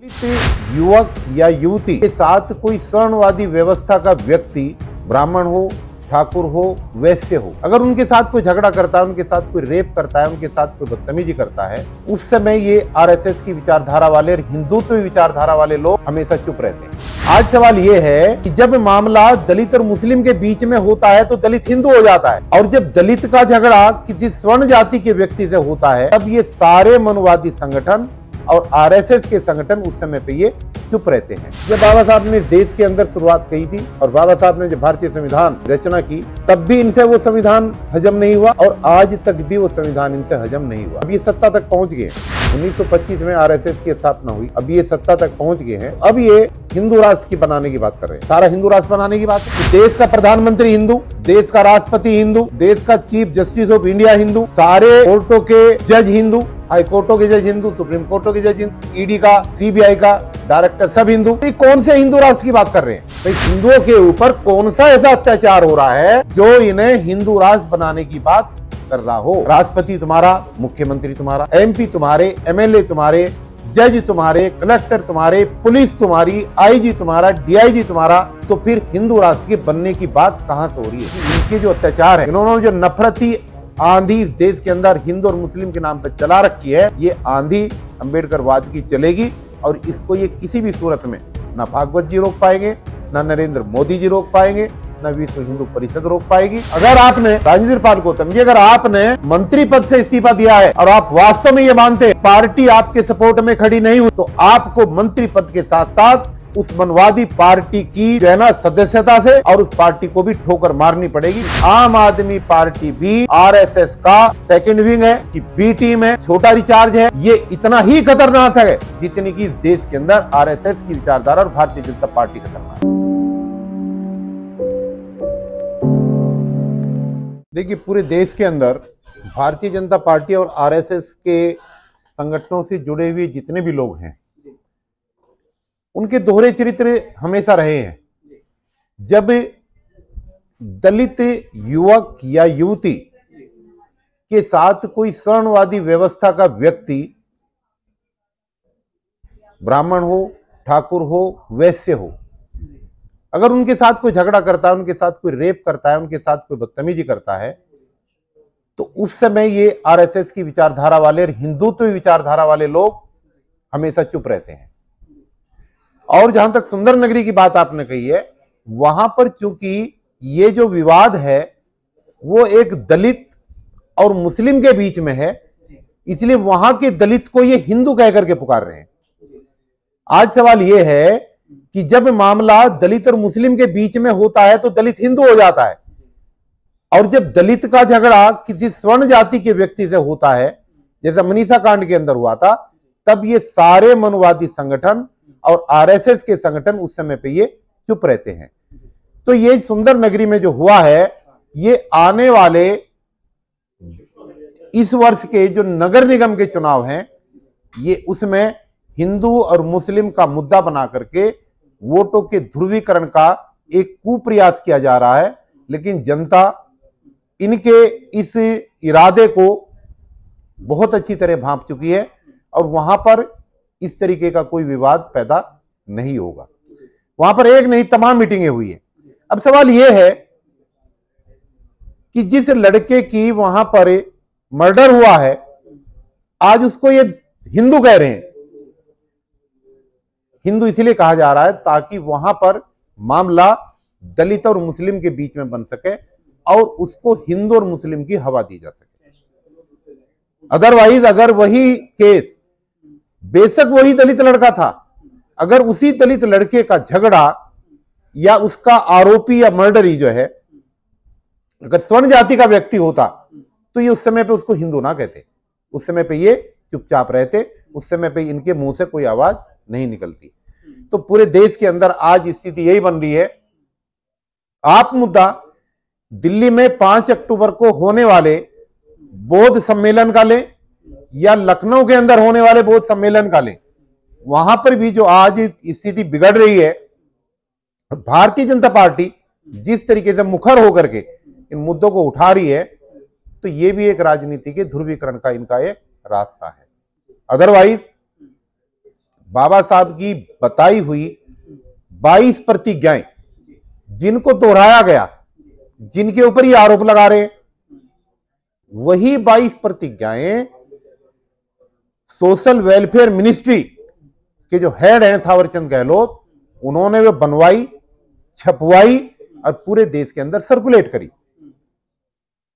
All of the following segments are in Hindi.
युवक या युवती के साथ कोई वर्णवादी व्यवस्था का व्यक्ति, ब्राह्मण हो, ठाकुर हो, वैश्य हो, अगर उनके साथ कोई झगड़ा करता है, उनके साथ कोई रेप करता है, उनके साथ कोई बदतमीजी करता है, उस समय ये आरएसएस की विचारधारा वाले और हिंदुत्व विचारधारा वाले लोग हमेशा चुप रहते हैं। आज सवाल ये है कि जब मामला दलित और मुस्लिम के बीच में होता है तो दलित हिंदू हो जाता है, और जब दलित का झगड़ा किसी स्वर्ण जाति के व्यक्ति से होता है तब ये सारे मनुवादी संगठन और आरएसएस के संगठन उस समय पे ये चुप रहते हैं। जब बाबा साहब ने इस देश के अंदर शुरुआत की थी और बाबा साहब ने जब भारतीय संविधान रचना की तब भी इनसे वो संविधान हजम नहीं हुआ और आज तक भी वो संविधान इनसे हजम नहीं हुआ। अब ये सत्ता तक पहुंच गए। 1925 में आरएसएस की स्थापना हुई, अब ये सत्ता तक पहुंच गए हैं। अब ये हिंदू राष्ट्र की बनाने की बात कर रहे हैं, सारा हिंदू राष्ट्र बनाने की बात है। देश का प्रधानमंत्री हिंदू, देश का राष्ट्रपति हिंदू, देश का chief justice of India Hindu, सारे कोर्टों के जज हिंदू, हाई कोर्टों के जज हिंदू, सुप्रीम कोर्टों के जज हिंदू, ईडी का, सीबीआई का डायरेक्टर सब हिंदू। तो कौन से हिंदू राष्ट्र की बात कर रहे हैं? भाई हिंदुओं के ऊपर कौन सा ऐसा अत्याचार हो रहा है जो इन्हें हिंदू राष्ट्र बनाने की बात कर रहा हो? राष्ट्रपति तुम्हारा, मुख्यमंत्री तुम्हारा, एमपी तुम्हारे, एमएलए तुम्हारे, जज तुम्हारे, कलेक्टर तुम्हारे, पुलिस तुम्हारी, आईजी तुम्हारा, डीआईजी तुम्हारा, तो फिर हिंदू राष्ट्र के बनने की बात कहां से हो रही है? इनके जो अत्याचार है, इन्होंने जो नफरती आंधी इस देश के अंदर हिंदू और मुस्लिम के नाम पर चला रखी है, ये आंधी अंबेडकरवाद की चलेगी और इसको ये किसी भी सूरत में ना भागवत जी रोक पाएंगे, ना नरेंद्र मोदी जी रोक पाएंगे, ना विश्व हिंदू परिषद रोक पाएगी। अगर आपने राजेंद्र पाल गौतम जी, अगर आपने मंत्री पद से इस्तीफा दिया है और आप वास्तव में ये मानते हैं पार्टी आपके सपोर्ट में खड़ी नहीं हुई, तो आपको मंत्री पद के साथ साथ उस मनवादी पार्टी की जो है ना सदस्यता से और उस पार्टी को भी ठोकर मारनी पड़ेगी। आम आदमी पार्टी भी आरएसएस का सेकंड विंग है, इसकी बी टीम है, छोटा रिचार्ज है। ये इतना ही खतरनाक है जितनी कि इस देश के अंदर आरएसएस की विचारधारा और भारतीय जनता पार्टी खतरनाक है। देखिए, पूरे देश के अंदर भारतीय जनता पार्टी और आरएसएस के संगठनों से जुड़े हुए जितने भी लोग हैं उनके दोहरे चरित्र हमेशा रहे हैं। जब दलित युवक या युवती के साथ कोई वर्णवादी व्यवस्था का व्यक्ति, ब्राह्मण हो, ठाकुर हो, वैश्य हो, अगर उनके साथ कोई झगड़ा करता है, उनके साथ कोई रेप करता है, उनके साथ कोई बदतमीजी करता है, तो उस समय ये आरएसएस की विचारधारा वाले और हिंदुत्व विचारधारा वाले लोग हमेशा चुप रहते हैं। और जहां तक सुंदर नगरी की बात आपने कही है, वहां पर चूंकि ये जो विवाद है वो एक दलित और मुस्लिम के बीच में है, इसलिए वहां के दलित को ये हिंदू कहकर के पुकार रहे हैं। आज सवाल ये है कि जब मामला दलित और मुस्लिम के बीच में होता है तो दलित हिंदू हो जाता है, और जब दलित का झगड़ा किसी स्वर्ण जाति के व्यक्ति से होता है, जैसा मनीषा कांड के अंदर हुआ था, तब ये सारे मनुवादी संगठन और आरएसएस के संगठन उस समय पे ये चुप रहते हैं। तो ये सुंदर नगरी में जो हुआ है, ये आने वाले इस वर्ष के जो नगर निगम के चुनाव हैं, ये उसमें हिंदू और मुस्लिम का मुद्दा बना करके वोटों के ध्रुवीकरण का एक कुप्रयास किया जा रहा है। लेकिन जनता इनके इस इरादे को बहुत अच्छी तरह भांप चुकी है और वहां पर इस तरीके का कोई विवाद पैदा नहीं होगा। वहां पर एक नहीं, तमाम मीटिंगें हुई है। अब सवाल यह है कि जिस लड़के की वहां पर मर्डर हुआ है, आज उसको ये हिंदू कह रहे हैं। हिंदू इसलिए कहा जा रहा है ताकि वहां पर मामला दलित और मुस्लिम के बीच में बन सके और उसको हिंदू और मुस्लिम की हवा दी जा सके। अदरवाइज अगर वही केस, बेशक वही दलित लड़का था, अगर उसी दलित लड़के का झगड़ा या उसका आरोपी या मर्डरी जो है अगर स्वर्ण जाति का व्यक्ति होता तो ये उस समय पे उसको हिंदू ना कहते, उस समय पे ये चुपचाप रहते, उस समय पे इनके मुंह से कोई आवाज नहीं निकलती। तो पूरे देश के अंदर आज स्थिति यही बन रही है। आप मुद्दा दिल्ली में 5 अक्टूबर को होने वाले बौद्ध सम्मेलन का ले या लखनऊ के अंदर होने वाले बौद्ध सम्मेलन का ले, वहां पर भी जो आज स्थिति बिगड़ रही है, भारतीय जनता पार्टी जिस तरीके से मुखर होकर के इन मुद्दों को उठा रही है, तो ये भी एक राजनीति के ध्रुवीकरण का इनका एक रास्ता है। अदरवाइज बाबा साहब की बताई हुई 22 प्रतिज्ञाएं जिनको दोहराया गया, जिनके ऊपर ये आरोप लगा रहे हैं, वही 22 प्रतिज्ञाएं सोशल वेलफेयर मिनिस्ट्री के जो हेड हैं थावरचंद गहलोत, उन्होंने वो बनवाई, छपवाई और पूरे देश के अंदर सर्कुलेट करी।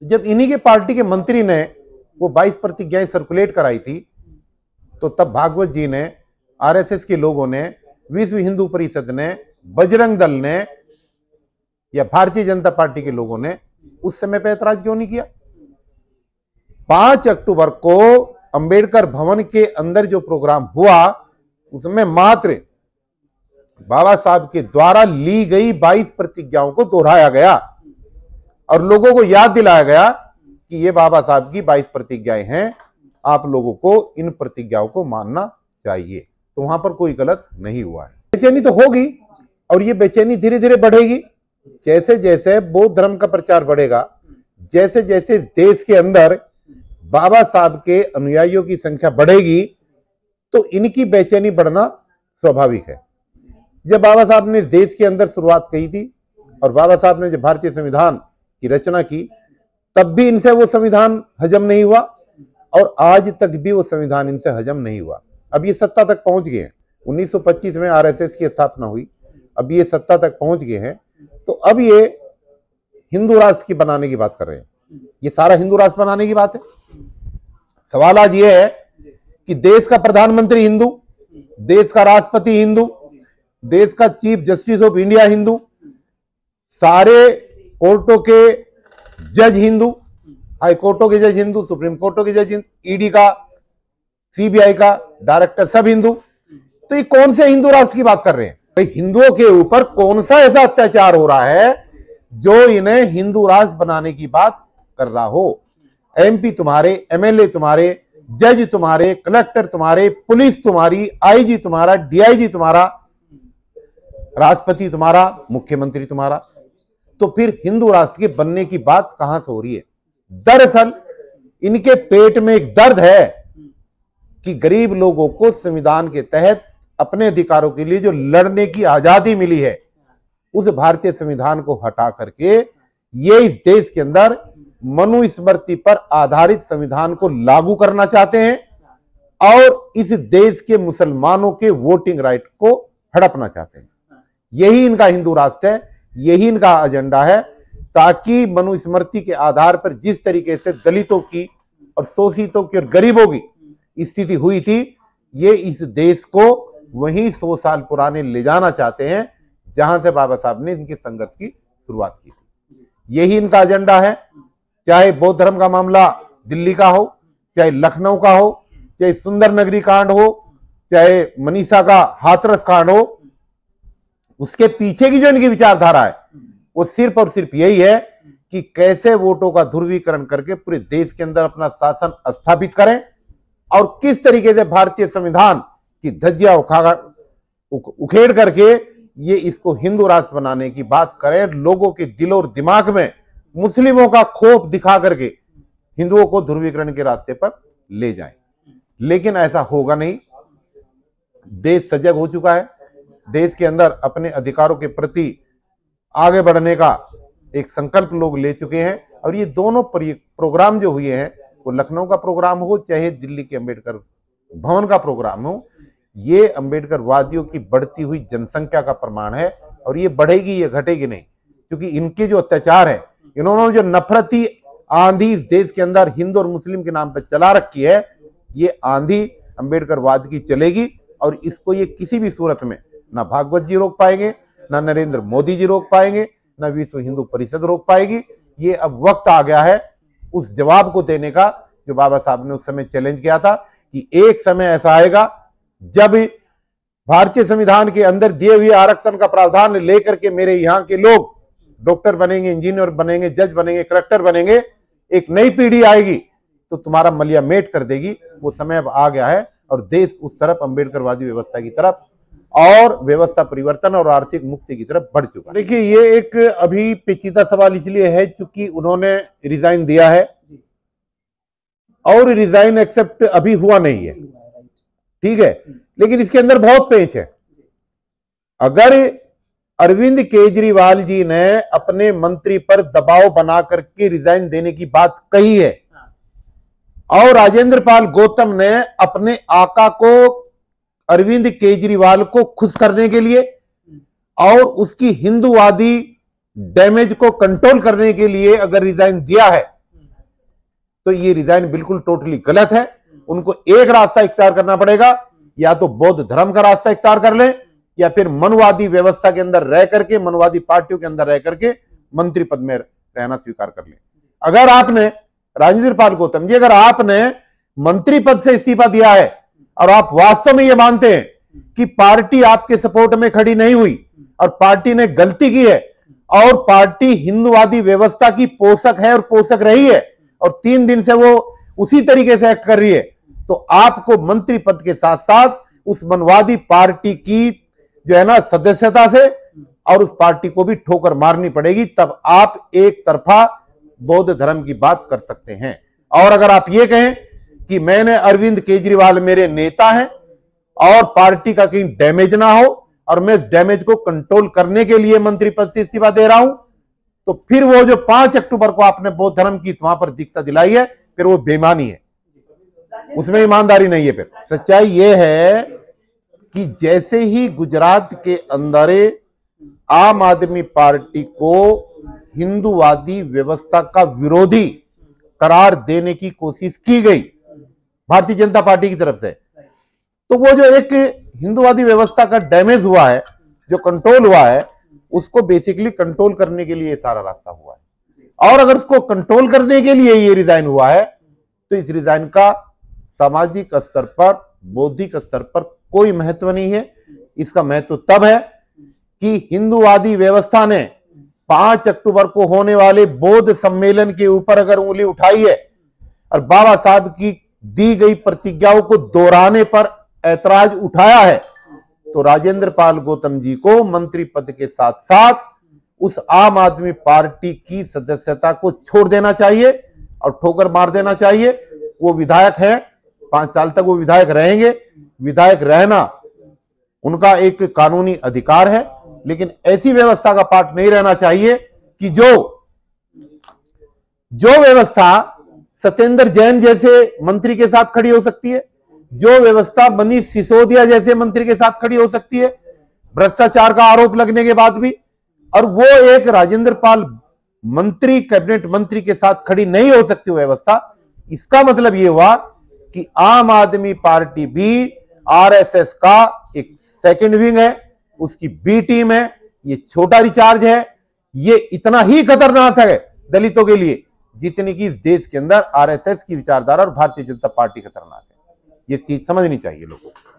जब इन्हीं के पार्टी के मंत्री ने वो 22 प्रतिज्ञाएं सर्कुलेट कराई थी, तो तब भागवत जी ने, आरएसएस के लोगों ने, विश्व हिंदू परिषद ने, बजरंग दल ने या भारतीय जनता पार्टी के लोगों ने उस समय पे ऐतराज क्यों नहीं किया? 5 अक्टूबर को अंबेडकर भवन के अंदर जो प्रोग्राम हुआ, उसमें मात्र बाबा साहब के द्वारा ली गई 22 प्रतिज्ञाओं को दोहराया गया और लोगों को याद दिलाया गया कि ये बाबा साहब की 22 प्रतिज्ञाएं हैं, आप लोगों को इन प्रतिज्ञाओं को मानना चाहिए। तो वहां पर कोई गलत नहीं हुआ है। बेचैनी तो होगी और ये बेचैनी धीरे धीरे बढ़ेगी। जैसे जैसे बौद्ध धर्म का प्रचार बढ़ेगा, जैसे जैसे इस देश के अंदर बाबा साहब के अनुयायियों की संख्या बढ़ेगी, तो इनकी बेचैनी बढ़ना स्वाभाविक है। जब बाबा साहब ने इस देश के अंदर शुरुआत की थी और बाबा साहब ने जब भारतीय संविधान की रचना की, तब भी इनसे वो संविधान हजम नहीं हुआ और आज तक भी वो संविधान इनसे हजम नहीं हुआ। अब ये सत्ता तक पहुंच गए हैं। 1925 में आरएसएस की स्थापना हुई, अब ये सत्ता तक पहुंच गए हैं, तो अब ये हिंदू राष्ट्र की बनाने की बात कर रहे हैं। ये सारा हिंदू राष्ट्र बनाने की बात है। सवाल आज ये है कि देश का प्रधानमंत्री हिंदू, देश का राष्ट्रपति हिंदू, देश का chief justice of India Hindu, सारे कोर्टों के जज हिंदू, हाई कोर्टों के जज हिंदू, सुप्रीम कोर्टों के जज हिंदू, ईडी का, सीबीआई का डायरेक्टर सब हिंदू। तो ये कौन से हिंदू राष्ट्र की बात कर रहे हैं? भाई हिंदुओं के ऊपर कौन सा ऐसा अत्याचार हो रहा है जो इन्हें हिंदू राष्ट्र बनाने की बात कर रहा हो? एमपी तुम्हारे, एमएलए तुम्हारे, जज तुम्हारे, कलेक्टर तुम्हारे, पुलिस तुम्हारी, आईजी तुम्हारा, डीआईजी तुम्हारा, राष्ट्रपति तुम्हारा, मुख्यमंत्री तुम्हारा। तो फिर हिंदू राष्ट्र के बनने की बात कहां से हो रही है? दरअसल इनके पेट में एक दर्द है कि गरीब लोगों को संविधान के तहत अपने अधिकारों के लिए जो लड़ने की आजादी मिली है, उस भारतीय संविधान को हटा करके ये इस देश के अंदर मनुस्मृति पर आधारित संविधान को लागू करना चाहते हैं और इस देश के मुसलमानों के वोटिंग राइट को हड़पना चाहते हैं। यही इनका हिंदू राष्ट्र है, यही इनका एजेंडा है, ताकि मनुस्मृति के आधार पर जिस तरीके से दलितों की और शोषितों की और गरीबों की स्थिति हुई थी, ये इस देश को वही 100 साल पुराने ले जाना चाहते हैं जहां से बाबा साहब ने इनके संघर्ष की शुरुआत की थी। यही इनका एजेंडा है। चाहे बौद्ध धर्म का मामला दिल्ली का हो, चाहे लखनऊ का हो, चाहे सुंदर नगरी कांड हो, चाहे मनीषा का हाथरस कांड हो, उसके पीछे की जो इनकी विचारधारा है वो सिर्फ और सिर्फ यही है कि कैसे वोटों का ध्रुवीकरण करके पूरे देश के अंदर अपना शासन स्थापित करें और किस तरीके से भारतीय संविधान की धज्जियां उखेड़ करके ये इसको हिंदू राष्ट्र बनाने की बात करें, लोगों के दिल और दिमाग में मुस्लिमों का खौफ दिखा करके हिंदुओं को ध्रुवीकरण के रास्ते पर ले जाएं। लेकिन ऐसा होगा नहीं। देश सजग हो चुका है, देश के अंदर अपने अधिकारों के प्रति आगे बढ़ने का एक संकल्प लोग ले चुके हैं और ये दोनों प्रोग्राम जो हुए हैं, वो लखनऊ का प्रोग्राम हो चाहे दिल्ली के अंबेडकर भवन का प्रोग्राम हो, ये अंबेडकर वादियों की बढ़ती हुई जनसंख्या का प्रमाण है और ये बढ़ेगी, ये घटेगी नहीं। क्योंकि इनके जो अत्याचार है, इन्होंने जो नफरती आंधी इस देश के अंदर हिंदू और मुस्लिम के नाम पर चला रखी है, ये आंधी अंबेडकरवाद की चलेगी और इसको ये किसी भी सूरत में ना भागवत जी रोक पाएंगे, ना नरेंद्र मोदी जी रोक पाएंगे, ना विश्व हिंदू परिषद रोक पाएगी। ये अब वक्त आ गया है उस जवाब को देने का जो बाबा साहब ने उस समय चैलेंज किया था कि एक समय ऐसा आएगा जब भारतीय संविधान के अंदर दिए हुए आरक्षण का प्रावधान लेकर के मेरे यहाँ के लोग डॉक्टर बनेंगे, इंजीनियर बनेंगे, जज बनेंगे, कलेक्टर बनेंगे, एक नई पीढ़ी आएगी तो तुम्हारा मलिया मेट कर देगी। वो समय अब आ गया है और देश उस तरफ अंबेडकरवादी व्यवस्था की तरफ और व्यवस्था परिवर्तन और आर्थिक मुक्ति की तरफ बढ़ चुका है। देखिए, ये एक अभी पेचीदा सवाल इसलिए है क्योंकि उन्होंने रिजाइन दिया है और रिजाइन एक्सेप्ट अभी हुआ नहीं है, ठीक है। लेकिन इसके अंदर बहुत पेच है। अगर अरविंद केजरीवाल जी ने अपने मंत्री पर दबाव बना करके रिजाइन देने की बात कही है और राजेंद्र पाल गौतम ने अपने आका को अरविंद केजरीवाल को खुश करने के लिए और उसकी हिंदूवादी डैमेज को कंट्रोल करने के लिए अगर रिजाइन दिया है तो ये रिजाइन बिल्कुल टोटली गलत है। उनको एक रास्ता इख्तियार करना पड़ेगा, या तो बौद्ध धर्म का रास्ता इख्तियार कर लें या फिर मनवादी व्यवस्था के अंदर रह करके, मनवादी पार्टियों के अंदर रह करके मंत्री पद में रहना स्वीकार कर लें। अगर आपने राजेंद्र पाल गौतम जी, अगर आपने मंत्री पद से इस्तीफा दिया है और आप वास्तव में यह मानते हैं कि पार्टी आपके सपोर्ट में खड़ी नहीं हुई और पार्टी ने गलती की है और पार्टी हिंदूवादी व्यवस्था की पोषक है और पोषक रही है और 3 दिन से वो उसी तरीके से एक्ट कर रही है, तो आपको मंत्री पद के साथ साथ उस मनवादी पार्टी की जो है ना सदस्यता से और उस पार्टी को भी ठोकर मारनी पड़ेगी, तब आप एक तरफा बौद्ध धर्म की बात कर सकते हैं। और अगर आप ये कहें कि मैंने अरविंद केजरीवाल मेरे नेता हैं और पार्टी का कहीं डैमेज ना हो और मैं इस डैमेज को कंट्रोल करने के लिए मंत्री पद से इस्तीफा दे रहा हूं, तो फिर वो जो 5 अक्टूबर को आपने बौद्ध धर्म की वहां पर दीक्षा दिलाई है, फिर वो बेईमानी है, उसमें ईमानदारी नहीं है। फिर सच्चाई ये है कि जैसे ही गुजरात के अंदर आम आदमी पार्टी को हिंदूवादी व्यवस्था का विरोधी करार देने की कोशिश की गई भारतीय जनता पार्टी की तरफ से, तो वो जो एक हिंदूवादी व्यवस्था का डैमेज हुआ है, जो कंट्रोल हुआ है, उसको बेसिकली कंट्रोल करने के लिए सारा रास्ता हुआ है। और अगर उसको कंट्रोल करने के लिए ये रिजाइन हुआ है तो इस रिजाइन का सामाजिक स्तर पर, बौद्धिक स्तर पर कोई महत्व नहीं है। इसका महत्व तब है कि हिंदूवादी व्यवस्था ने 5 अक्टूबर को होने वाले बौद्ध सम्मेलन के ऊपर अगर उंगली उठाई है और बाबा साहब की दी गई प्रतिज्ञाओं को दोहराने पर ऐतराज उठाया है, तो राजेंद्र पाल गौतम जी को मंत्री पद के साथ साथ उस आम आदमी पार्टी की सदस्यता को छोड़ देना चाहिए और ठोकर मार देना चाहिए। वो विधायक हैं, 5 साल तक वो विधायक रहेंगे, विधायक रहना उनका एक कानूनी अधिकार है, लेकिन ऐसी व्यवस्था का पार्ट नहीं रहना चाहिए कि जो व्यवस्था सत्येंद्र जैन जैसे मंत्री के साथ खड़ी हो सकती है, जो व्यवस्था मनीष सिसोदिया जैसे मंत्री के साथ खड़ी हो सकती है भ्रष्टाचार का आरोप लगने के बाद भी, और वो एक राजेंद्र पाल मंत्री, कैबिनेट मंत्री के साथ खड़ी नहीं हो सकती व्यवस्था। इसका मतलब ये हुआ कि आम आदमी पार्टी भी आरएसएस का एक सेकंड विंग है, उसकी बी टीम है, ये छोटा रिचार्ज है, ये इतना ही खतरनाक है दलितों के लिए जितनी कि इस देश के अंदर आरएसएस की विचारधारा और भारतीय जनता पार्टी खतरनाक है। ये चीज समझनी चाहिए लोगों को।